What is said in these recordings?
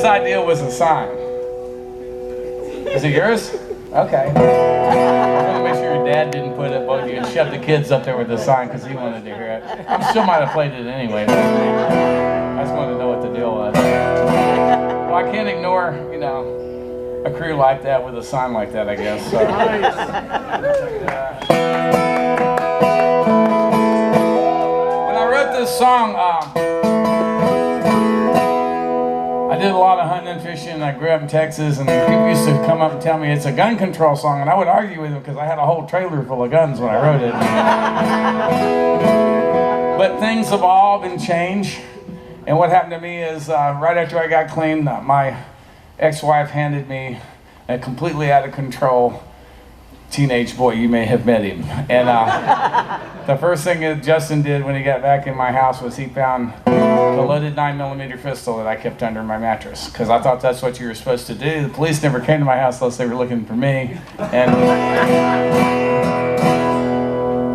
His idea was a sign. Is it yours? Okay. I want to make sure your dad didn't put it, but you and shove the kids up there with the sign because he wanted to hear it. I still might have played it anyway. But I just wanted to know what the deal was. Well, I can't ignore, you know, a crew like that with a sign like that, I guess. So. When I wrote this song, I did a lot of hunting and fishing. I grew up in Texas, and people used to come up and tell me it's a gun control song, and I would argue with them because I had a whole trailer full of guns when I wrote it. But things evolve and change, and what happened to me is right after I got clean, my ex-wife handed me a completely out of control teenage boy. You may have met him. And the first thing that Justin did when he got back in my house was he found the loaded 9mm pistol that I kept under my mattress, because I thought that's what you were supposed to do. The police never came to my house unless they were looking for me.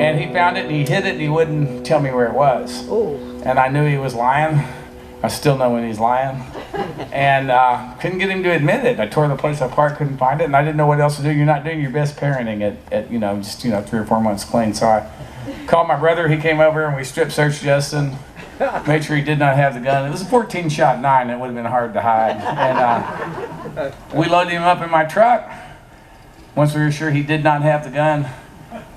And he found it and he hid it and he wouldn't tell me where it was. Ooh. And I knew he was lying. I still know when he's lying. And couldn't get him to admit it. I tore the place apart, couldn't find it, and I didn't know what else to do. You're not doing your best parenting at you know, just, you know, 3 or 4 months clean. So I called my brother. He came over and we strip searched Justin, made sure he did not have the gun. It was a 14-shot 9. It would have been hard to hide. And we loaded him up in my truck once we were sure he did not have the gun.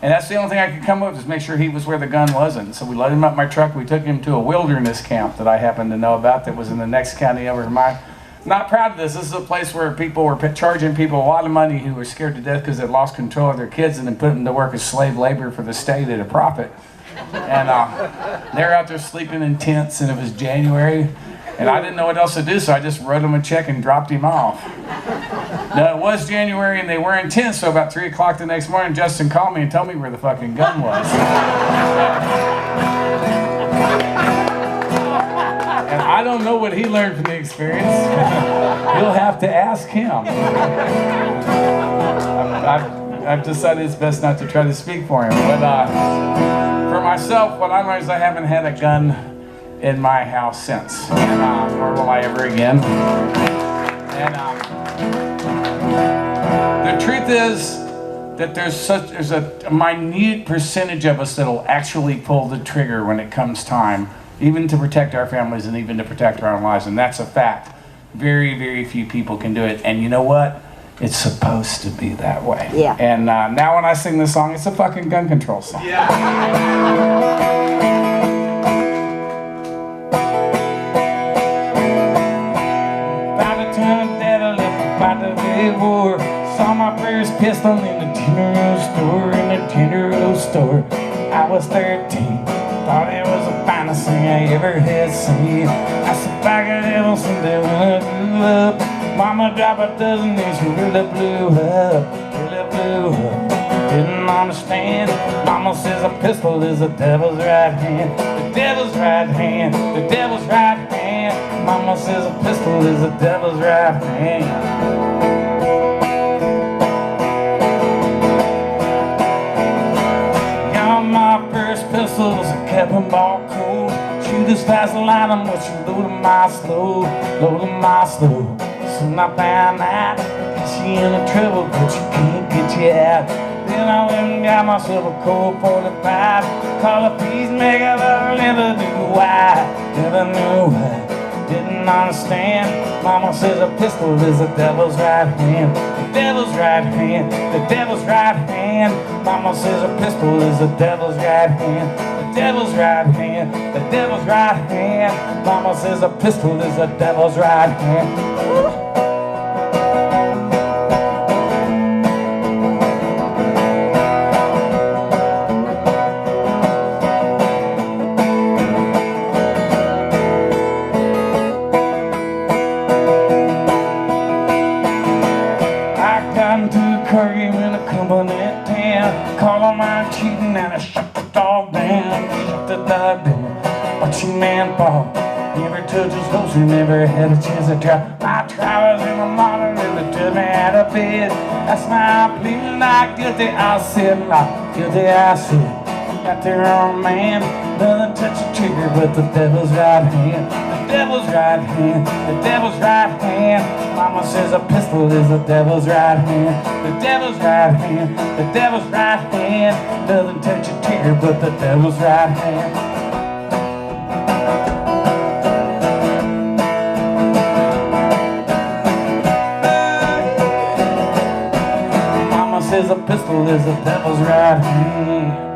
And that's the only thing I could come up with, is make sure he was where the gun wasn't. So we loaded him up in my truck. We took him to a wilderness camp that I happened to know about that was in the next county over from mine. Not proud of this. This is a place where people were charging people a lot of money who were scared to death because they lost control of their kids and then put them to work as slave labor for the state at a profit. And they're out there sleeping in tents, and it was January. And I didn't know what else to do, so I just wrote him a check and dropped him off. Now, it was January, and they were in tents, so about 3 o'clock the next morning, Justin called me and told me where the fucking gun was. And I don't know what he learned from the experience. You'll have to ask him. I've decided it's best not to try to speak for him. But for myself, what I learned is I haven't had a gun in my house since, and nor will I ever again. And the truth is that there's a minute percentage of us that'll actually pull the trigger when it comes time, even to protect our families and even to protect our own lives, and that's a fact. Very, very few people can do it, and you know what? It's supposed to be that way. Yeah. And now when I sing this song, it's a fucking gun control song. Yeah. Saw my first pistol in the general store, I was 13, thought it was the finest thing I ever had seen. I said, "Back of devil, someday when I grew up, Mama dropped a dozen and she really blew up. Didn't understand. Mama says a pistol is the devil's right hand. The devil's right hand, the devil's right hand. Mama says a pistol is the devil's right hand." Pistols, I kept them all cold. Shoot as fast as lightning, but you load them my slow. Soon I found out that she in a trouble, but you can't get you out. Then I went and got myself a Colt 45. Call a peacemaker, but I never knew why. Didn't understand. Mama says a pistol is the devil's right hand. The devil's right hand, the devil's right hand. Mama says a pistol is the devil's right hand. The devil's right hand, the devil's right hand. Mama says a pistol is the devil's right hand. Call on my cheating and I shut the dog down. Watch your man fall. Never touched his horse and never had a chance to try. My trials in the morning and they took me out of bed. That's why I'm pleading not guilty. I said not guilty. I said got the wrong man. Doesn't touch the trigger but the devil's right hand. devil's right hand, the devil's right hand. Mama says a pistol is the devil's right hand, the devil's right hand, the devil's right hand. Doesn't touch a tear but the devil's right hand. Mama says a pistol is the devil's right hand.